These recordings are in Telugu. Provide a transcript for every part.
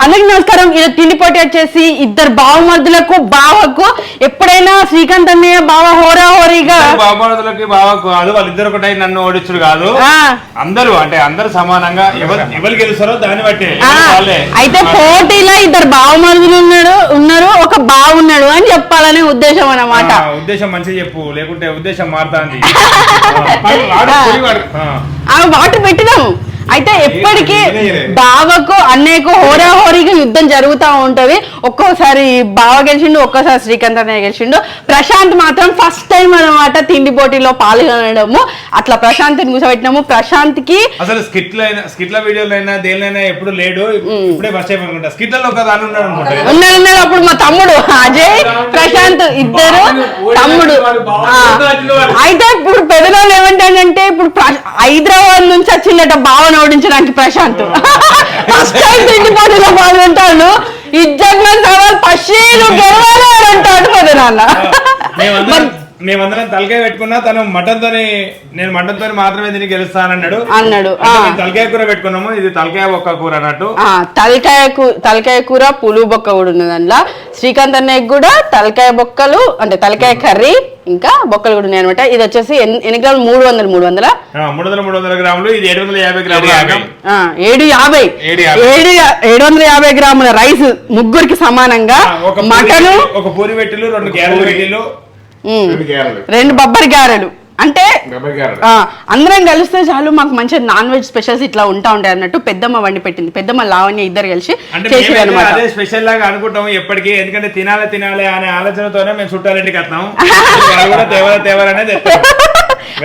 అందరికి నమస్కారం. ఇది తిండి పోటీ వచ్చేసి ఇద్దరు బావమర్దులకు బావకు ఎప్పుడైనా శ్రీకాంత్ అన్నయ్య బావ హోరాహోరీగా బావమర్దులకి బావకు కాదు, వాళ్ళిద్దరు ఒకటై నన్ను ఓడించుడు కాదు. అందరూ అంటే అందరు సమానంగా ఎవరు గెలుస్తారో దాన్ని బట్టి. అయితే పోటీలో ఇద్దరు బావమర్దులు ఉన్నారు, ఒక బావున్నాడు అని చెప్పాలనే ఉద్దేశం అన్నమాట. ఉద్దేశం మంచిగా చెప్పు, లేకుంటే ఉద్దేశం మారుతాంది. వాటి పెట్టినాము. అయితే ఎప్పటికీ బావకు అన్నయ్యకు హోరాహోరీగా యుద్ధం జరుగుతూ ఉంటది. ఒక్కోసారి బావ గెలిచిండు, ఒక్కోసారి శ్రీకాంత్ అన్నయ్య గెలిచిండు. ప్రశాంత్ మాత్రం ఫస్ట్ టైం అన్నమాట తిండి పోటీలో పాల్గొనడము. అట్లా ప్రశాంత్ కూర్చోబెట్టినాము. ప్రశాంత్ కి అసలు స్కిట్ల వీడియోలైనా దేనిలైనా ఎప్పుడు లేడు, ఇప్పుడే ఫస్ట్ టైం అనుకుంటా. స్కిట్లలో ఒక దాని ఉన్నాడు. అప్పుడు మా తమ్ముడు అజయ్ ప్రశాంత్ ఇద్దరు తమ్ముడు. అయితే ఇప్పుడు పెదనాలు ఏమంటాడంటే ఇప్పుడు హైదరాబాద్ నుంచి వచ్చిందట బావను ఓడించడానికి ప్రశాంత్. ఫస్ట్ టైం తిండి పోటీలో పాల్గొంటాడు. ఇజ్జత్ సవాల్ పశీలు గెలవాలి అని అంటాడు పెదనాన్న. మేమందరం తలకాయ పెట్టుకున్నా, తను నేను మటన్ తోని మాత్రమే దీన్ని గెలుస్తానన్నాడు. తలకాయ కూర పెట్టుకున్నాము, ఇది తలకాయ బొక్క కూర అన్నట్టు. తలకాయ కూర పులు బొక్క కూడా ఉన్నది అందులో. శ్రీకాంత్ అన్నయ్యకి కూడా తలకాయ బొక్కలు అంటే తలకాయ కర్రీ ఇంకా బొక్కలు కూడా ఉన్నాయి అనమాట. ఇది వచ్చేసి ఎన్ని గ్రాములు? 300 గ్రాములు. ఇది 750 గ్రాములు. 750 గ్రాముల రైస్ ముగ్గురికి సమానంగా. మటను, ఒక పూరి పెట్టిలు, 2 క్యారెట్ పెట్టిలు, 2 బొబ్బరి గారెలు. అంటే అందరం కలిస్తే చాలు మాకు మంచి నాన్ వెజ్ స్పెషల్స్ ఇట్లా ఉంటాయి అన్నట్టు పెద్దమ్మ వండి పెట్టింది. పెద్దమ్మ లావణ్య ఇద్దరు కలిసి చేసేది అనమాట. అదే స్పెషల్ లాగా అనుకుంటాము ఎప్పటికీ, ఎందుకంటే తినాలి అనే ఆలోచనతోనే మేము చుట్టాలింటికి వస్తాము. తేవాలనేది.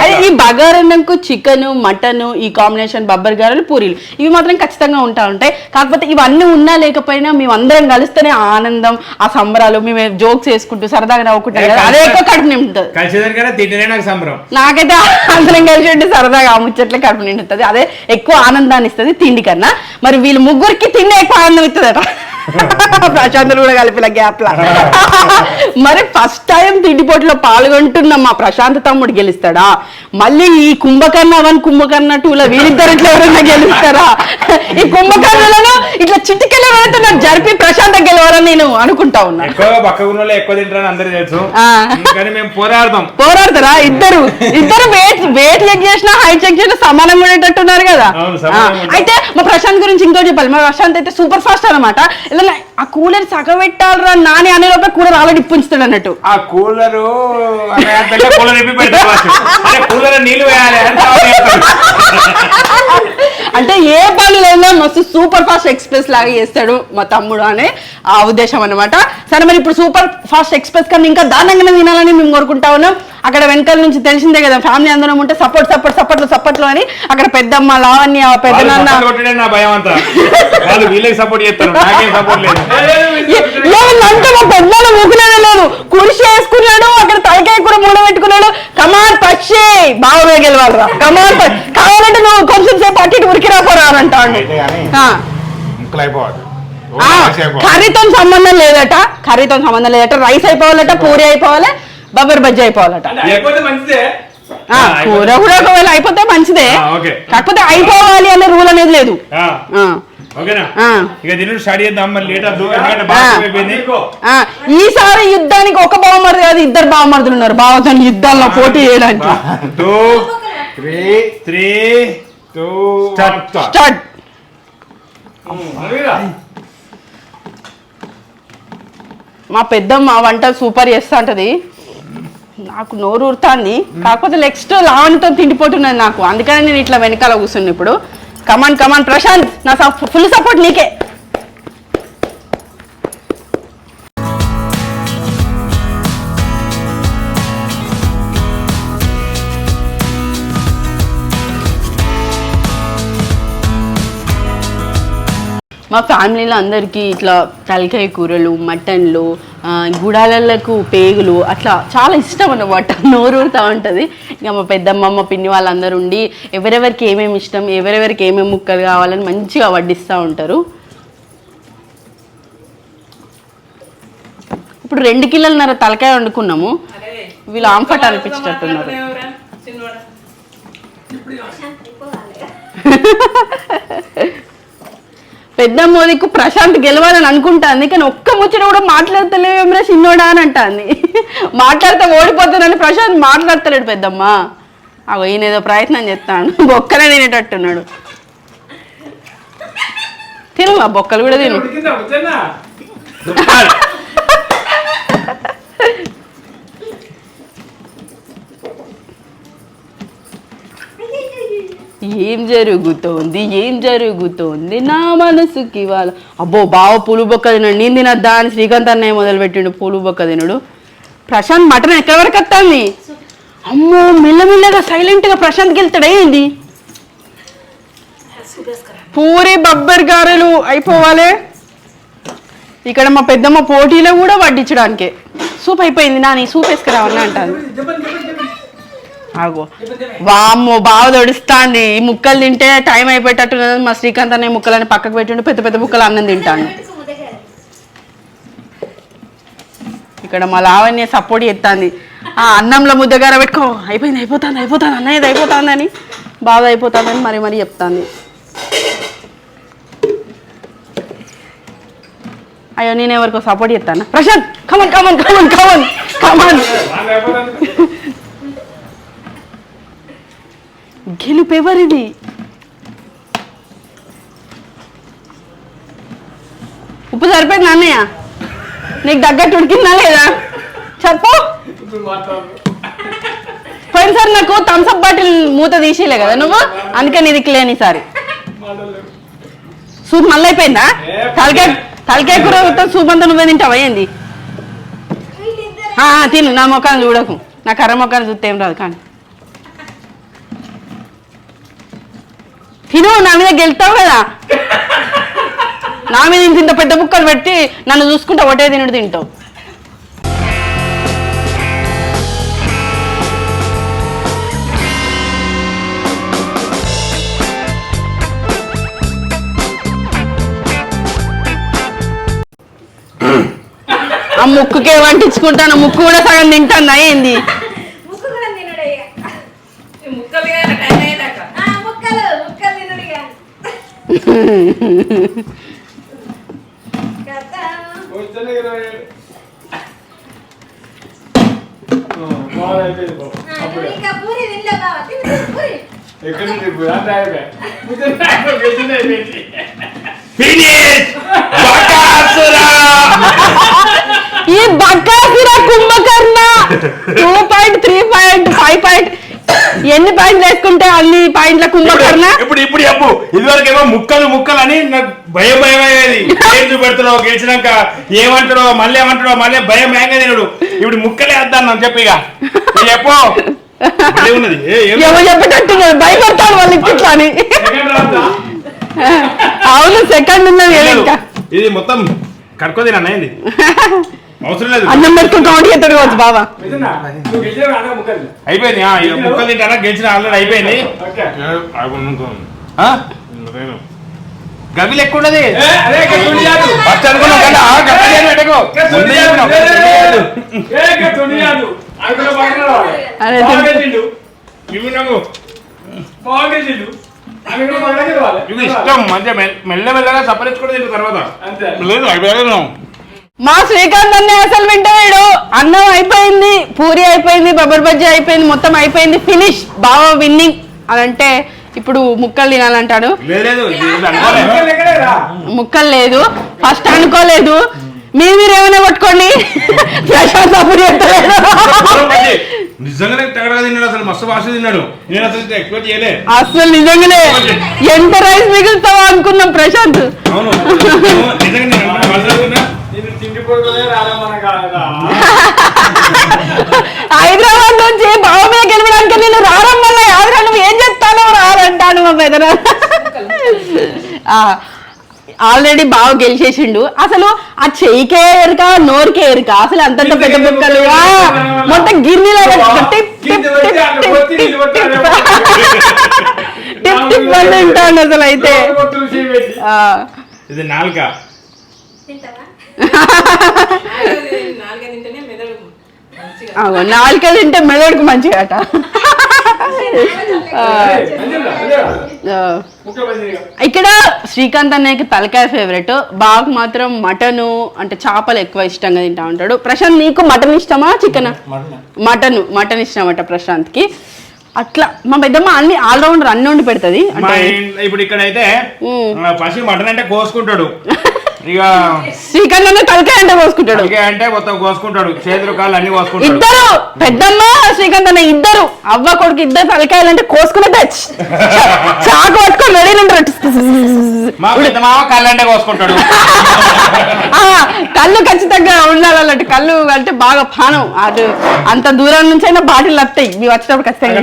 అదే ఈ బగారన్నంకు చికెన్ మటన్ ఈ కాంబినేషన్ బొబ్బరి గారెలు పూరీలు ఇవి మాత్రం ఖచ్చితంగా ఉంటాయి. కాకపోతే ఇవన్నీ ఉన్నా లేకపోయినా మేము అందరం కలిస్తేనే ఆనందం, ఆ సంబరాలు. మేము జోక్స్ వేసుకుంటూ సరదాగా నవ్వుకుంటాం కదా, అదే ఎక్కువ కడుపు నింపుతుంది. నాకైతే అందరం కలిసి ఉంటే సరదాగా ముచ్చట్లే కడుపు నిండుతుంది. అదే ఎక్కువ ఆనందాన్ని ఇస్తుంది తిండి కన్నా. మరి వీళ్ళు ముగ్గురికి తిండి ఎక్కువ ఆనందం ఇస్తుందట. ప్రశాంత్ కూడా కలిపిన గ్యాప్ లా. మరి ఫస్ట్ టైం తిండి పోటీలో పాల్గొంటున్న మా ప్రశాంత్ తమ్ముడు గెలుస్తాడా? మళ్ళీ ఈ కుంభకర్ణ 1 కుంభకర్ణ 2 వీళ్ళిద్దరు ఇట్లా ఎవరైనా గెలుస్తారా? ఈ కుంభకర్ణలను ఇట్లా చిటికెళ్ళ నాకు జరిపి ప్రశాంత్ గెలవాలని నేను అనుకుంటా ఉన్నా. ఎక్కువ తింటారని అందరూ తెలుసు, కానీ మేము పోరాడతారా? ఇద్దరు వెయిట్ చెక్ చేసినా హైట్ చెక్ చేసినా సమానంగా ఉండేటట్టున్నారు కదా. అయితే మా ప్రశాంత్ గురించి ఇంకో చెప్పాలి. మా ప్రశాంత్ అయితే సూపర్ ఫాస్ట్ అనమాట. ఇలా ఆ కూలర్ సగబెట్టాలరా నాని అనే లోపల కూలర్ ఆల్రెడీ ఇప్పించుతాడు అన్నట్టు. ఆ కూలర్ నీళ్ళు అంటే ఏ పనులైనా మస్తు సూపర్ ఫాస్ట్ ఎక్స్ప్రెస్ లాగా చేస్తాడు మా తమ్ముడు అనే ఆ ఉద్దేశం అనమాట. సరే, మరి ఇప్పుడు సూపర్ ఫాస్ట్ ఎక్స్ప్రెస్ కన్నా ఇంకా దారుణంగానే తినాలని మేము కోరుకుంటా ఉన్నాం. అక్కడ వెనకాల నుంచి తెలిసిందే కదా, ఫ్యామిలీ అందరం ఉంటే సపోర్ట్లు అని అక్కడ పెద్దమ్మ లావణ్య పెద్దనాన్న అంటే మా పెద్దలు ఊకునేదే లేదు. కురిసి వేసుకున్నాడు, అక్కడ తలకాయ కూర మూడ పెట్టుకున్నాడు. కమాన్ పక్షి బాగా గెలవాలరా, కమాన్ కావాలంటే నువ్వు కొంచెం సేపు అట్టి ఉరికిరా పోరా అని అంటాడు. కర్రీతో సంబంధం లేదట, రైస్ అయిపోవాలట, పూరి అయిపోవాలి, బొబ్బరి బజ్జీ అయిపోవాలట. కూర కూడా ఒకవేళ అయిపోతే మంచిదే, కాకపోతే అయిపోవాలి అనే రూల్ అనేది లేదు. ఈసారి యుద్ధానికి ఒక బావమర్ది కాదు, ఇద్దరు బావమర్దులు ఉన్నారు. బావతో యుద్ధాల్లో పోటీ చేయడానికి. మా పెద్దమ్మ వంట సూపర్ చేస్తా ఉంటది. నాకు నోరు ఊరుతాంది, కాకపోతే నెక్స్ట్ లావణ్యతో తిండిపోతున్నది నాకు. అందుకని నేను ఇట్లా వెనకాల కూర్చున్నా. ఇప్పుడు కమాన్ ప్రశాంత్, నా ఫుల్ సపోర్ట్ నీకే. మా ఫ్యామిలీలో అందరికీ ఇట్లా తలకాయ కూరలు, మటన్లు, గుడాలకు పేగులు అట్లా చాలా ఇష్టం అన్నమాట. నోరూరుతూ ఉంటుంది. ఇంకా మా పెద్దమ్మ పిన్ని వాళ్ళందరూ ఉండి ఎవరెవరికి ఏమేమి ఇష్టం, ఎవరెవరికి ఏమేమి ముక్కలు కావాలని మంచిగా వడ్డిస్తూ ఉంటారు. ఇప్పుడు 2 కిలోలన్నర తలకాయ వండుకున్నాము. వీళ్ళు ఆంఫట్ అనిపించేటట్టున్నారు. పెద్దమ్మ దిక్కు ప్రశాంత్ గెలవాలని అనుకుంటాంది, కానీ ఒక్క ముచ్చట కూడా మాట్లాడతలేమరా చిన్నోడా అని అంటాంది. మాట్లాడితే ఓడిపోతానని ప్రశాంత్ మాట్లాడతలేడు పెద్దమ్మ. అగో ఈయన ఏదో ప్రయత్నం చేస్తాను, బొక్కనే తినేటట్టున్నాడు. తిను ఆ బొక్కలు కూడా తిను. ఏం జరుగుతోంది నా మనసుకి వాళ్ళ. అబ్బో బావ పూలు బొక్క తినడు, నేను తినద్దా అని శ్రీకాంత్ అన్నయ్య మొదలు పెట్టిండు పూలు బొక్క తినడు. ప్రశాంత్ మటన్ ఎక్కడి వరకు వస్తుంది? అమ్మో మెల్లమెల్లగా సైలెంట్గా ప్రశాంత్ గెలుతాడు. ఏంది పూరి బబ్బర్ గారెలు అయిపోవాలి. ఇక్కడ మా పెద్దమ్మ పోటీలో కూడా వడ్డించడానికే. సూప్ అయిపోయింది నాని, సూప్ వేసుకురావన్నా అంటాను. ఆగో వామ్మో బావ తొడుస్తాంది. ఈ ముక్కలు తింటే టైం అయిపోయేటట్టున్నది. మా శ్రీకాంత్ అనే ముక్కలని పక్కకు పెట్టిండు, పెద్ద పెద్ద ముక్కలు అన్నం తింటాను. ఇక్కడ మా లావణ్య సపోర్ట్ చేస్తాంది. ఆ అన్నంలో ముద్దగార పెట్టుకో, అయిపోతుంది అన్నయ్యది అయిపోతుందని, బాగా అయిపోతుందని మరీ చెప్తాంది. అయ్యో నేను ఎవరికో సపోర్ట్ చేస్తాను. Prashant come on come on come on come on come on. గెలుపు ఎవరిది? ఉప్పు సరిపోయింది అన్నయ్య, నీకు తగ్గట్టు ఉడికిందా లేదా చెప్పు. పోయినసారి నాకు థమ్స్అప్ బాటిల్ మూత తీసేలే కదా నువ్వు, అందుకని ఇది క్లేని సారి. సూప్ మళ్ళీ అయిపోయిందా? తలకాయ కూర మొత్తం సూప్ అంతా నువ్వే తింటావా ఏంది? తిను, నా మొక్కను చూడకు, నా కర్ర మొక్కను చూస్తే ఏం రాదు. కానీ తిను, నా మీద గెలుతావు కదా. నా మీద ఇంత పెద్ద ముక్కలు పెట్టి నన్ను చూసుకుంటా ఒకటే తినుడు తింటావు. ఆ ముక్కుకే వంటించుకుంటాను, ముక్కు కూడా సగం తింటాను. ఏంది ఈ బకాసుర కుంభకర్ణ 2.3.5 ఎన్ని పాయింట్లు వేసుకుంటే అన్ని పాయింట్ల కుంభకర్ణ. ఇప్పుడు చెప్పు. ఇదివరకు ఏమో ముక్కలు అని నాకు భయం అయ్యేది. పెడుతున్నావు గెలిచినాక ఏమంటాడో మళ్ళీ భయం ఏంగా తినడు. ఇప్పుడు ముక్కలే వేద్దాను నాకు చెప్పి. ఇక చెప్పు ఉన్నది ఏమో చెప్పేటట్టు భయపడతాడు వాళ్ళు ఇట్లా అని. అవును సెకండ్ ఉన్నది. ఇది మొత్తం కడుక్కోది అన్నది అవసరం లేదు. అన్నం పెట్టుకుని కౌంట్ చేస్తాడు కావచ్చు బాబా. అయిపోయింది ముక్కలు తింటారా గెలిచిన ఆల్రెడీ అయిపోయింది. గవిలు ఎక్కువ ఉన్నది. ఇష్టం మంచిగా మెల్లమెల్లగా సపరించుకుంటే తింటు తర్వాత లేదు అయిపోయాను. మా శ్రీకాంత్ అన్న అసలు వింటాడు. అన్నం అయిపోయింది, పూరి అయిపోయింది, బబ్బర్ బజ్జీ అయిపోయింది, మొత్తం అయిపోయింది, ఫినిష్. బాగా విన్నింగ్ అని అంటే ఇప్పుడు ముక్కలు తినాలంటాడు. ముక్కలు లేదు, ఫస్ట్ అనుకోలేదు. మీరేమైనా పట్టుకోండి. ప్రశాంత్ అప్పుడు చెప్తలేదు. నిజంగానే తగడగా తిన్నాడు, అసలు మస్తు భాష తిన్నాడు. నేను అసలు ఎక్స్పెక్ట్ చేయలే. అసలు నిజంగానే ఎంత రైస్ మిగులుతావా అనుకున్నాం ప్రశాంత్. అవును హైదరాబాద్ నుంచి బావ మీద గెలవడానికి నేను రావడం వల్ల యాదరా నువ్వు ఏం చెప్తానో రాలంటాను మా పెదన. ఆల్రెడీ బాగా గెలిచేసిండు. అసలు ఆ చెయ్యికే ఎరుక, నోరుకే ఎరుక. అసలు అంతంత పెద్ద బుక్కలు మొత్తం గిన్నెలో తింటాను అసలు. అయితే ఇది నాలుక నాలుక తింటే మెదడుకు మంచిగా అట. ఇక్కడ శ్రీకాంత్ అన్నయ్యకి తలకాయ ఫేవరెట్, బాగా మాత్రం మటను అంటే చేపలు ఎక్కువ ఇష్టంగా తింటా ఉంటాడు. ప్రశాంత్ నీకు మటన్ ఇష్టమా చికెన్? మటన్ ఇష్టమట ప్రశాంత్ కి. అట్లా మా పెద్దమ్మ అన్ని ఆల్రౌండర్ అన్ని వండి పెడుతుంది. ఇప్పుడు ఇక్కడైతే పసి మటన్ అంటే కోసుకుంటాడు, ఇక శ్రీకాంత్ అన్న తలకాయ అంటే కోసుకుంటాడు, అంటే మొత్తం కోసుకుంటాడు, చేతులు కాళ్ళు అన్ని కోసుకుంటాడు. ఇద్దరు పెద్దమ్మ శ్రీకాంత్ అన్న ఇద్దరు అవ్వ కొడుకు ఇద్దరు తలకాయలు అంటే కోసుకునే చాకు పట్టుకొని రెడీ ఉంటారు. మా పెద్దమ్మ కళ్ళు అంటే కోసుకుంటాడు. కళ్ళు ఖచ్చితంగా ఉండాలన్నట్టు, కళ్ళు అంటే బాగా పానం, అటు అంత దూరం నుంచి అయినా బాటిల్ వస్తాయి, మేము వచ్చేటప్పుడు ఖచ్చితంగా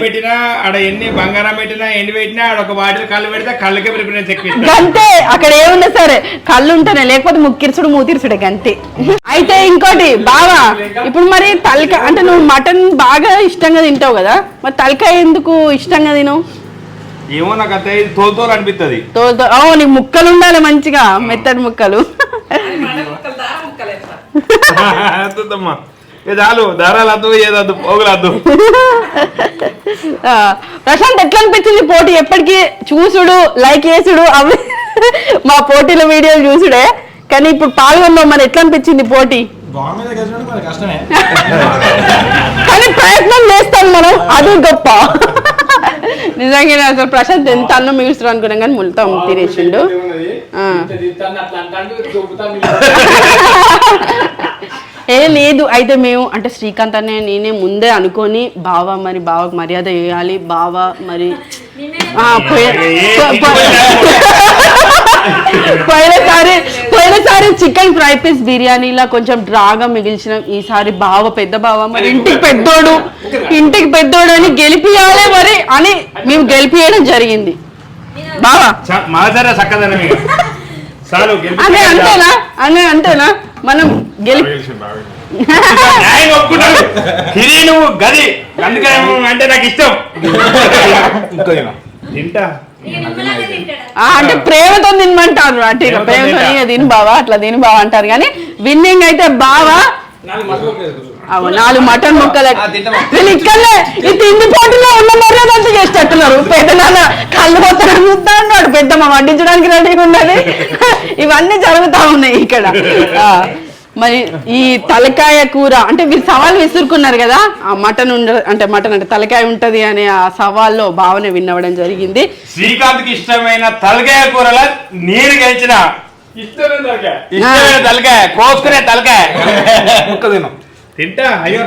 పెట్టినా ఆడ ఎన్ని బంగారం పెట్టినా ఎన్ని పెట్టినా ఆడ ఒక బాటిల్ కళ్ళు పెడితే కళ్ళకే ప్రిఫరెన్స్ ఎక్కువ. అంతే, అక్కడ ఏముంది సరే కళ్ళు ఉంటేనే, లేకపోతే ముక్కిరుచుడు మూతిరుచుడే అంతే. అయితే ఇంకోటి బావా, ఇప్పుడు మరి తలకాయ అంటే నువ్వు మటన్ బాగా ఇష్టంగా తింటావు కదా, మరి తలకాయ ఎందుకు ఇష్టంగా తినవు? ఏమో నాకు అంతే తోలు అనిపిస్తుంది. నీకు ముక్కలు ఉండాలి మంచిగా, మెత్తడి ముక్కలు. చాలు, దారాలు వద్దు, ఏదద్దు, పోగులు వద్దు. ప్రశాంత్ ఎట్లా అనిపించింది పోటీ? ఎప్పటికీ చూసుడు, లైక్ చేసుడు, అవి మా పోటీల వీడియోలు చూసుడే, కానీ ఇప్పుడు పాల్గొన్నాం, మరి ఎట్లా అనిపించింది పోటీ? కానీ ప్రయత్నం చేస్తాం మనం, అది గొప్ప. నిజంగానే అసలు ప్రశాంత్ ఎంత అన్నం మిగులుస్తాడు అనుకున్నాం కానీ మొత్తం తినేసిండు. ఏ లేదు, అయితే మేము అంటే శ్రీకాంత్ అనే నేనే ముందే అనుకొని బావ మరి బావకు మర్యాద చేయాలి, బావ మరి పోయినసారి చికెన్ ఫ్రై పీస్ బిర్యానీలా కొంచెం డ్రాగా మిగిల్చినాం, ఈసారి బావ పెద్ద బావ మరి ఇంటికి పెద్దోడు అని గెలిపియాలి మరి అని మేము గెలిపియడం జరిగింది. బావా అంతేనా మనం అంటే నాకు ఇష్టం, అంటే ప్రేమతో తినమంటారు, అంటే ప్రేమతో తిని బావా అట్లా తిని బావా అంటారు. కానీ విన్నింగ్ అయితే బావా 4 మటన్ ముక్కలు. వీళ్ళు ఇక్కడనే ఈ తిండి పోటీలో ఉన్న మర్యాద అంతా చేసేటట్టున్నారు. పెద్ద నాన్న కళ్ళు పోతాడు చూస్తా ఉన్నాడు, పెద్దమ్మ వడ్డించడానికి రెడీగా ఉన్నది, ఇవన్నీ జరుగుతా ఉన్నాయి ఇక్కడ. మరి ఈ తలకాయ కూర అంటే మీరు సవాల్ విసురుకున్నారు కదా, ఆ మటన్ అంటే తలకాయ ఉంటది అనే ఆ సవాల్లో భావన విన్నవడం జరిగింది. శ్రీకాంత్ కి ఇష్టమైన తలకాయ కూరలా నేను గెలిచిన ఇష్టమైన తలకాయ కోసుకునే తలకాయ ముక్క తింటా. అయ్యో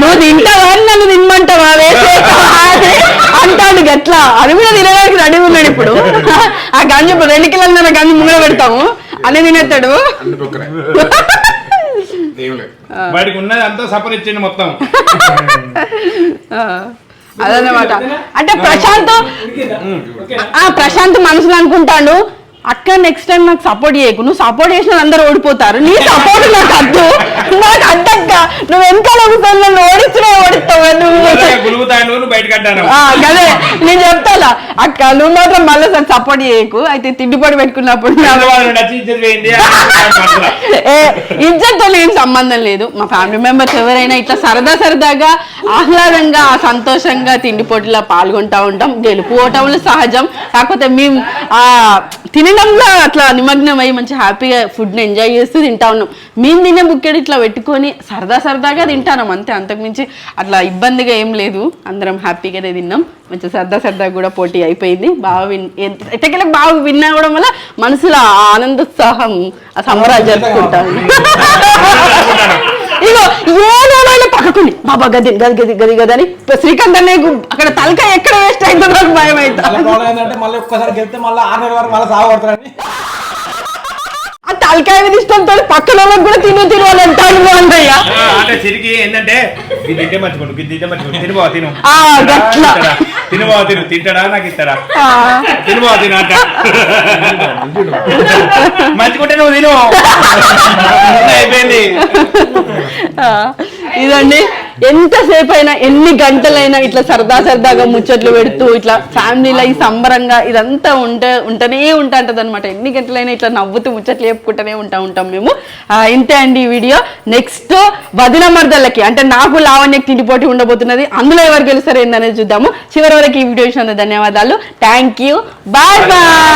నువ్వు తింటావా నన్ను తినమంటావా అంటాడు గట్లా, అది కూడా తినడానికి రెడీ ఉన్నాడు. ఇప్పుడు ఆ గంజి 2 కిలోల గంజి ముంగడ పెడతాము అని తినేస్తాడు. వాడికి ఉన్నది అంతా సపరిచ్చింది మొత్తం. అదన్నమాట. అంటే ప్రశాంత్ మనసులో అనుకుంటాడు, అక్క నెక్స్ట్ టైం నాకు సపోర్ట్ చేయకు, నువ్వు సపోర్ట్ చేసిన అందరూ ఓడిపోతారు, నీ సపోర్ట్ నాకు అద్దు, నాకు అద్దక్క, నువ్వు వెనకాల నన్ను ఓడిస్తావు నువ్వు కదే. నేను చెప్తాలా అక్క నువ్వు మాత్రం మళ్ళీ సార్ సపోర్ట్ చేయకు, అయితే తిండిపడి పెట్టుకున్నప్పుడు ఇజ్జత్తో ఏం సంబంధం లేదు. మా ఫ్యామిలీ మెంబర్స్ ఎవరైనా ఇట్లా సరదాగా ఆహ్లాదంగా సంతోషంగా తిండి పోటీలో పాల్గొంటా ఉంటాం. గెలుపు ఓటములు సహజం, కాకపోతే మేము తినడంలో అట్లా నిమగ్నం అయ్యి మంచి హ్యాపీగా ఫుడ్ని ఎంజాయ్ చేస్తూ తింటా ఉన్నాం. మేము తినే బుక్కెడు ఇట్లా పెట్టుకొని సరదాగా తింటాం అంతే, అంతకుమించి అట్లా ఇబ్బందిగా ఏం లేదు. అందరం హ్యాపీగానే తిన్నాం, మంచి సరదాగా కూడా పోటీ అయిపోయింది. బాగా ఎట్టకెళ్ళి బాగా విన్ అవ్వడం వల్ల మనసులో ఆనందోత్సాహం ఆ సంబరాలు జరుపుకుంటాను. ఇగో ఏదైనా పక్కకుండి బాబా గది అని శ్రీకాంత్ అనే అక్కడ తలకాయ ఎక్కడ వేస్ట్ అయిందో నాకు భయం అవుతుంది. మళ్ళీ ఒక్కసారి గెలిస్తే మళ్ళీ 6 నెలల వరకు మళ్ళీ సాగొడతారని ఆ తలకాయ మీద ఇష్టంతో పక్కన వాళ్ళకి కూడా తినాలి అంటాడు బాగుందయ్యా. అంటే చిరికి ఏంటంటే తింటే మర్చిపోడు తినబా తిను తింటాడా నాకు ఇస్తాడా తినబా తిను అంట మంచిగుంటే నువ్వు తిను అయిపోయింది. ఇదండి ఎంతసేపు అయినా ఎన్ని గంటలైనా ఇట్లా సరదాగా ముచ్చట్లు పెడుతూ ఇట్లా ఫ్యామిలీలో ఈ సంబరంగా ఇదంతా ఉంటూనే ఉంటది అనమాట. ఎన్ని గంటలైనా ఇట్లా నవ్వుతూ ముచ్చట్లు చెప్పుకుంటూనే ఉంటాం మేము. ఇంతే అండి ఈ వీడియో. నెక్స్ట్ వదిన మర్దలకి అంటే నాకు లావణ్యకి తిండి పోటీ ఉండబోతున్నది. అందులో ఎవరు గెలుస్తారు ఏందనేది చూద్దాము. చివరి వరకు ఈ వీడియో చూసినందుకు ధన్యవాదాలు. Thank you. Bye bye.